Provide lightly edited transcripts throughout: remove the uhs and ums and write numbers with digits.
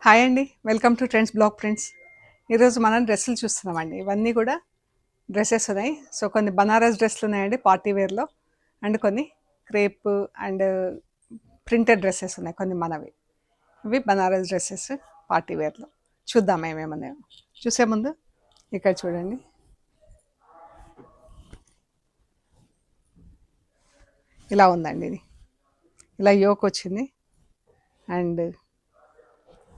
Hi అండి. Welcome to trends blog prints. ఈరోజు మనం డ్రెస్సులు చూస్తున్నామండి. ఇవన్నీ కూడా డ్రెస్సెస్ ఉన్నాయి. సో, కొన్ని బనారస్ డ్రెస్సులు ఉన్నాయండి పార్టీ వేర్‌లో. అండ్ కొన్ని క్రేప్ అండ్ ప్రింటెడ్ డ్రెస్సెస్ ఉన్నాయి కొన్ని మనవి. ఇవి బనారస్ డ్రెస్సెస్ పార్టీ వేర్‌లో. చూద్దాం ఏమేమున్నాయో. చూసే ముందు ఇక్కడ చూడండి. ఇలా ఉందండి ఇది. ఇలా యోక్ వచ్చింది. అండ్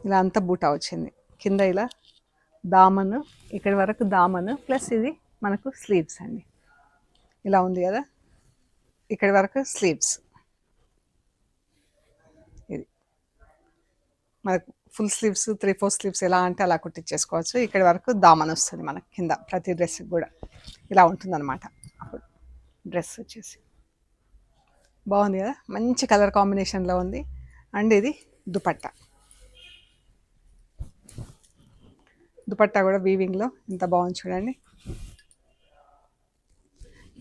ఇలా అంతా బూటా వచ్చింది. కింద ఇలా దామన్, ఇక్కడి వరకు దామన్ ప్లస్ ఇది మనకు స్లీవ్స్ అండి. ఇలా ఉంది కదా, ఇక్కడి వరకు స్లీవ్స్. ఇది మనకు ఫుల్ స్లీవ్స్ 3/4 స్లీవ్స్ ఎలా అంటే అలా కుట్టించేసుకోవచ్చు. ఇక్కడి వరకు దామన్ వస్తుంది మనకి కింద ప్రతి డ్రెస్కి కూడా ఇలా ఉంటుందన్నమాట. అప్పుడు డ్రెస్ వచ్చేసి బాగుంది కదా, మంచి కలర్ కాంబినేషన్లో ఉంది. అండ్ ఇది దుపట్టా. దుపట్టా కూడా వీవింగ్లో ఎంత బాగుంది చూడండి.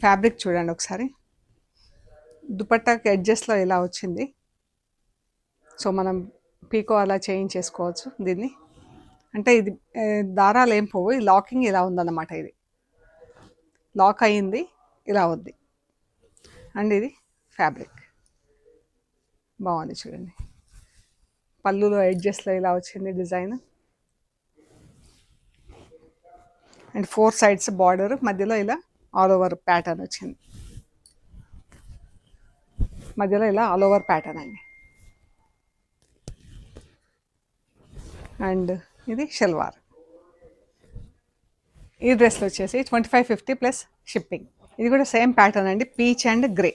ఫ్యాబ్రిక్ చూడండి ఒకసారి. దుపట్టాకి ఎడ్జెస్లో ఇలా వచ్చింది. సో మనం పీకో అలా చేయించేసుకోవచ్చు దీన్ని. అంటే ఇది దారాలు ఏం పోవు, ఈ లాకింగ్ ఇలా ఉందన్నమాట. ఇది లాక్ అయ్యింది, ఇలా ఉంది. అండ్ ఇది ఫ్యాబ్రిక్ బాగుంది చూడండి. పళ్ళులో ఎడ్జెస్లో ఇలా వచ్చింది డిజైన్. అండ్ 4 సైడ్స్ బార్డర్, మధ్యలో ఇలా ఆల్ ఓవర్ ప్యాటర్న్ వచ్చింది. మధ్యలో ఇలా ఆల్ ఓవర్ ప్యాటర్న్ అండి. అండ్ ఇది షల్వార్. ఈ డ్రెస్లో వచ్చేసి 2550 ప్లస్ షిప్పింగ్. ఇది కూడా సేమ్ ప్యాటర్న్ అండి, పీచ్ అండ్ గ్రే.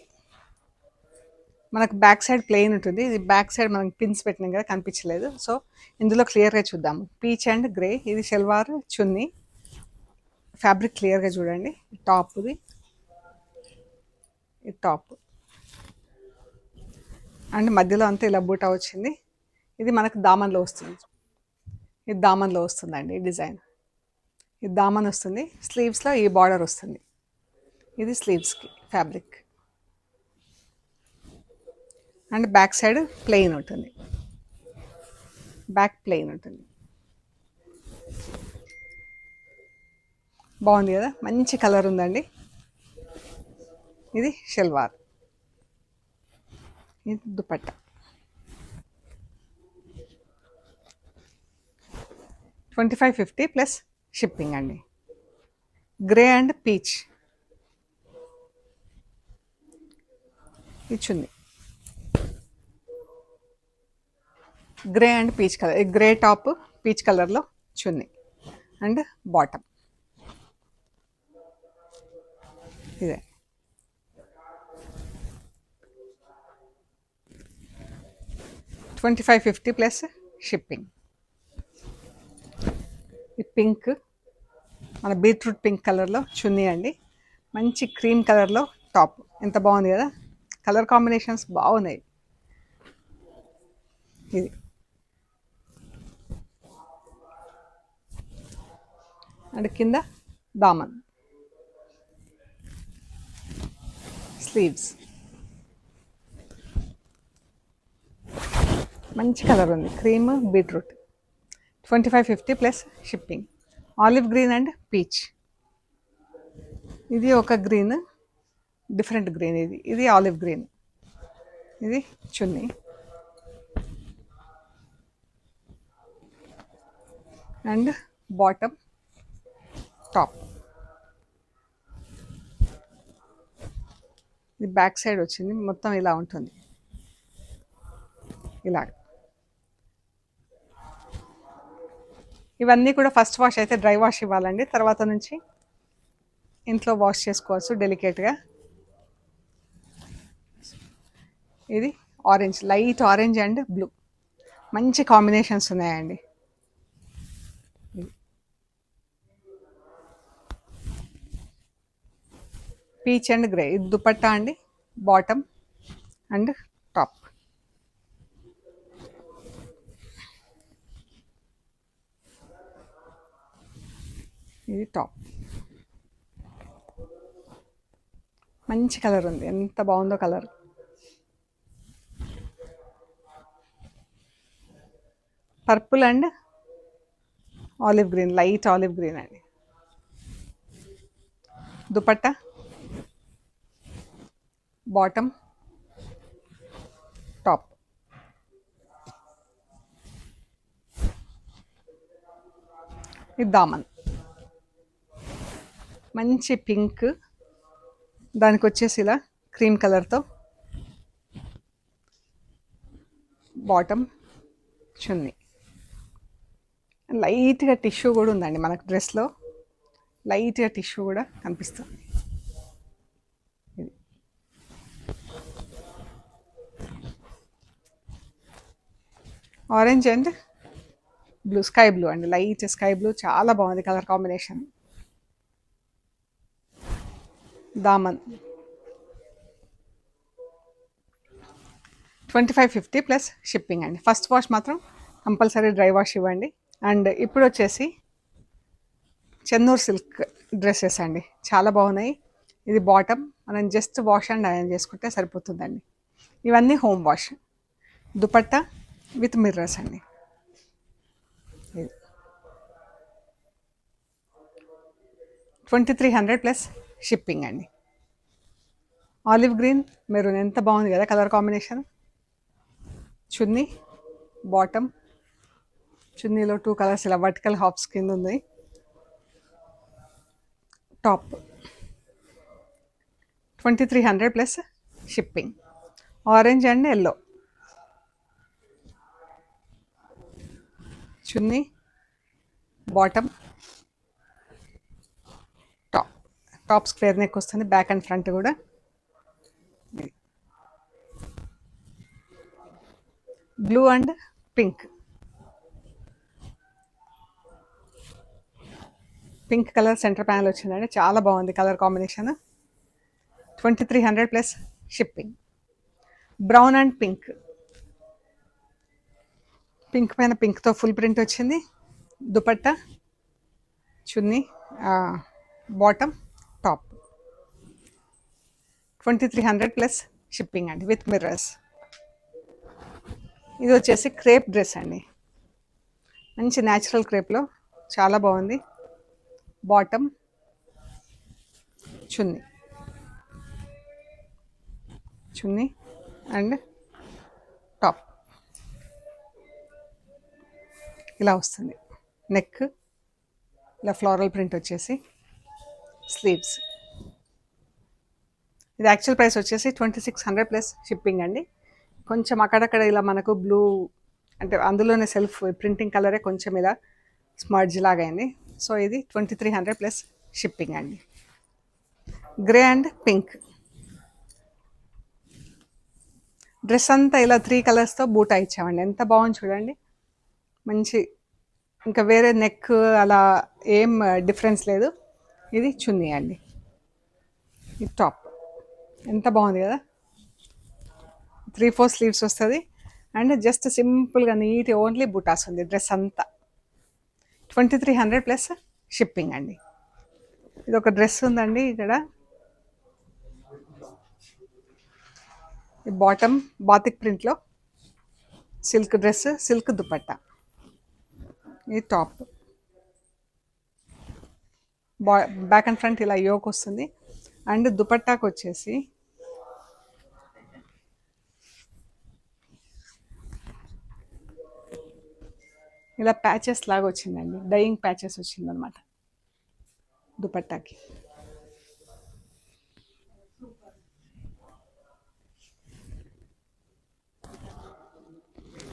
మనకు బ్యాక్ సైడ్ ప్లెయిన్ ఉంటుంది. ఇది బ్యాక్ సైడ్ మనకి పిన్స్ పెట్టినాం కదా, కనిపించలేదు. సో ఇందులో క్లియర్గా చూద్దాము. Peach and grey. ఇది షల్వార్, చున్నీ. ఫ్యాబ్రిక్ క్లియర్గా చూడండి. టాప్ది, ఇది టాప్. అండ్ మధ్యలో అంతా ఇలా బూటా వచ్చింది. ఇది మనకు దామన్లో వస్తుంది. ఇది దామన్లో వస్తుందండి ఈ డిజైన్. ఇది దామన్ వస్తుంది. స్లీవ్స్లో ఈ బార్డర్ వస్తుంది. ఇది స్లీవ్స్కి fabric. And back side plain ఉంటుంది. బ్యాక్ ప్లెయిన్ ఉంటుంది. బాగుంది కదా, మంచి కలర్ ఉందండి. ఇది షల్వార్, ఇది దుపట్టా. 2550 ప్లస్ షిప్పింగ్ అండి. గ్రే అండ్ పీచ్ ఇచ్చింది. Grey and peach colour, grey top peach కలర్లో చున్నీ అండ్ బాటమ్. ఇదే 2550 ప్లస్ షిప్పింగ్. ఈ పింక్, మన బీట్రూట్ పింక్ కలర్లో చున్నీ అండి. మంచి క్రీమ్ కలర్లో టాప్. ఎంత బాగుంది కదా, కలర్ కాంబినేషన్స్ బాగున్నాయి. ఇది అండ్ కింద దామన్, స్లీవ్స్. మంచి కలర్ ఉంది, cream beetroot. 2550 plus shipping. Olive green and peach. ఇది ఒక గ్రీన్, డిఫరెంట్ గ్రీన్. ఇది ఆలివ్ గ్రీన్. ఇది చున్నీ అండ్ బాటమ్, టాప్. ఇది బ్యాక్ సైడ్ వచ్చింది, మొత్తం ఇలా ఉంటుంది. ఇలా ఇవన్నీ కూడా ఫస్ట్ వాష్ అయితే డ్రై వాష్ ఇవ్వాలండి. తర్వాత నుంచి ఇంట్లో వాష్ చేసుకోవచ్చు డెలికేట్గా. ఇది orange, light orange and blue, మంచి కాంబినేషన్స్ ఉన్నాయండి. Peach and grey. ఇది దుపట్టా అండి, బాటమ్ అండ్ టాప్. ఇది టాప్. మంచి కలర్ ఉంది, ఎంత బాగుందో colour. Purple and olive green, light olive green అండి. Dupatta, bottom, top. ఇది దామన్, మంచి పింక్, దానికి వచ్చేసి ఇలా క్రీమ్ కలర్తో బాటమ్, చున్నీ. లైట్గా టిష్యూ కూడా ఉందండి మనకు డ్రెస్లో, లైట్గా టిష్యూ కూడా కనిపిస్తుంది. ఇది orange and blue, sky blue అండి, లైట్ స్కై బ్లూ, చాలా బాగుంది colour combination. Daman 2550 plus shipping అండి. ఫస్ట్ వాష్ మాత్రం కంపల్సరీ డ్రై వాష్ ఇవ్వండి. అండ్ ఇప్పుడు వచ్చేసి చెన్నూరు సిల్క్ డ్రెస్సెస్ అండి, చాలా బాగున్నాయి. ఇది బాటమ్, మనం జస్ట్ వాష్ అండ్ ఐరన్ చేసుకుంటే సరిపోతుందండి. ఇవన్నీ home wash. Dupatta with mirrors అండి. ఇది 2300 ప్లస్ షిప్పింగ్ అండి. ఆలివ్ గ్రీన్, మెరూన్, ఎంత బాగుంది కదా కలర్ కాంబినేషన్. చున్నీ, బాటమ్, చున్నీలో 2 కలర్స్ ఇలా వర్టికల్ హాప్స్ కింద ఉంది. Top 2300 plus shipping. Orange and yellow, chunni, bottom, top. Top square neck వస్తుంది, బ్యాక్ అండ్ ఫ్రంట్ కూడా. Blue and pink, pink colour centre panel వచ్చిందండి, చాలా బాగుంది colour combination. 2300 plus shipping. Brown and pink, pink పైన పింక్తో full print వచ్చింది. దుపట్టా, చున్నీ, bottom, top. 2300 plus shipping అండి with mirrors. ఇది వచ్చేసి క్రేప్ డ్రెస్ అండి, మంచి న్యాచురల్ క్రేప్లో చాలా బాగుంది. Bottom, chunni, chunni and top ఇలా వస్తుంది. నెక్ ఇలా ఫ్లోరల్ ప్రింట్ వచ్చేసి, స్లీవ్స్. ఇది యాక్చువల్ ప్రైస్ వచ్చేసి 2600 ప్లస్ షిప్పింగ్ అండి. కొంచెం అక్కడక్కడ ఇలా మనకు బ్లూ అంటే అందులోనే సెల్ఫ్ ప్రింటింగ్ కలరే కొంచెం ఇలా స్మర్జ్ లాగా అయింది. సో ఇది 2300 ప్లస్ షిప్పింగ్ అండి. గ్రే అండ్ పింక్, డ్రెస్ అంతా ఇలా 3 కలర్స్తో బూటా ఇచ్చామండి, ఎంత బాగుంది చూడండి. మంచి, ఇంకా వేరే నెక్ అలా ఏం డిఫరెన్స్ లేదు. ఇది చున్నీ అండి, ఇది టాప్, ఎంత బాగుంది కదా. 3-4 స్లీవ్స్ వస్తుంది అండ్ జస్ట్ సింపుల్గా నీట్ ఓన్లీ బుటాస్ ఉంది డ్రెస్ అంతా. 2300 ప్లస్ షిప్పింగ్ అండి. ఇది ఒక డ్రెస్ ఉందండి ఇక్కడ, ఈ బాటమ్ బాతిక్ ప్రింట్లో సిల్క్ డ్రెస్, సిల్క్ దుపట్టా. ఇది టాప్, బ్యాక్ అండ్ ఫ్రంట్ ఇలా యోక్ వస్తుంది. అండ్ దుపట్టాకు వచ్చేసి ఇలా ప్యాచెస్ లాగా వచ్చిందండి, డైయింగ్ ప్యాచెస్ వచ్చిందనమాట దుపట్టాకి.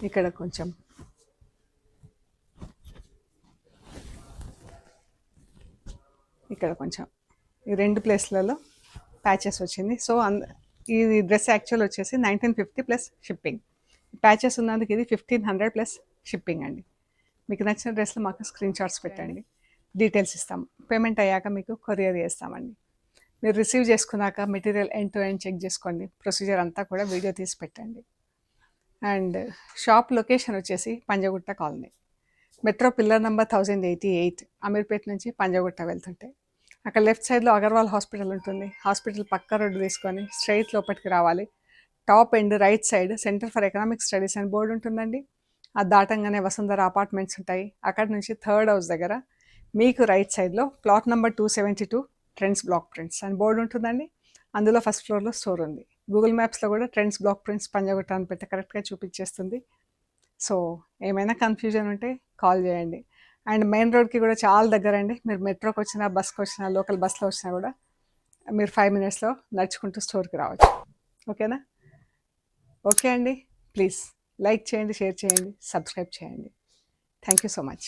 ఇక్కడ కొంచెం ఇక్కడ కొంచెం ఈ 2 ప్లేస్లలో ప్యాచెస్ వచ్చింది. సో ఈ డ్రెస్ యాక్చువల్ వచ్చేసి 1950 ప్లస్ షిప్పింగ్. ప్యాచెస్ ఉన్నందుకు ఇది 1500 ప్లస్ షిప్పింగ్ అండి. మీకు నచ్చిన డ్రెస్లో మాకు స్క్రీన్ షాట్స్ పెట్టండి, డీటెయిల్స్ ఇస్తాం. పేమెంట్ అయ్యాక మీకు కొరియర్ చేస్తామండి. మీరు రిసీవ్ చేసుకున్నాక material end to end check చేసుకోండి, ప్రొసీజర్ అంతా కూడా వీడియో తీసి పెట్టండి. అండ్ షాప్ లొకేషన్ వచ్చేసి Panjagutta colony, metro pillar number 1088, Ameerpet నుంచి పంజగుట్ట వెళ్తుంటే అక్కడ లెఫ్ట్ సైడ్లో అగర్వాల్ హాస్పిటల్ ఉంటుంది. హాస్పిటల్ పక్క రోడ్డు తీసుకొని స్ట్రైట్ లోపలికి రావాలి. Top end right side centre for economic studies అని బోర్డు ఉంటుందండి. అది దాటంగానే వసుంధర అపార్ట్మెంట్స్ ఉంటాయి. అక్కడ నుంచి థర్డ్ హౌస్ దగ్గర మీకు రైట్ సైడ్లో plot number 272 trends block prints అని బోర్డు ఉంటుందండి. అందులో ఫస్ట్ ఫ్లోర్లో స్టోర్ ఉంది. గూగుల్ మ్యాప్స్లో కూడా ట్రెండ్స్ బ్లాక్ ప్రింట్స్ పంజాగుట్ట అని పెడితే కరెక్ట్గా చూపించేస్తుంది. సో ఏమైనా కన్ఫ్యూజన్ ఉంటే కాల్ చేయండి. అండ్ మెయిన్ రోడ్కి కూడా చాలా దగ్గర అండి. మీరు మెట్రోకి వచ్చినా, బస్కి వచ్చినా, లోకల్ బస్లో వచ్చినా కూడా మీరు 5 మినిట్స్లో నడుచుకుంటూ స్టోర్కి రావచ్చు. ఓకేనా? ఓకే అండి. ప్లీజ్ లైక్ చేయండి, షేర్ చేయండి, సబ్స్క్రైబ్ చేయండి. Thank you so much.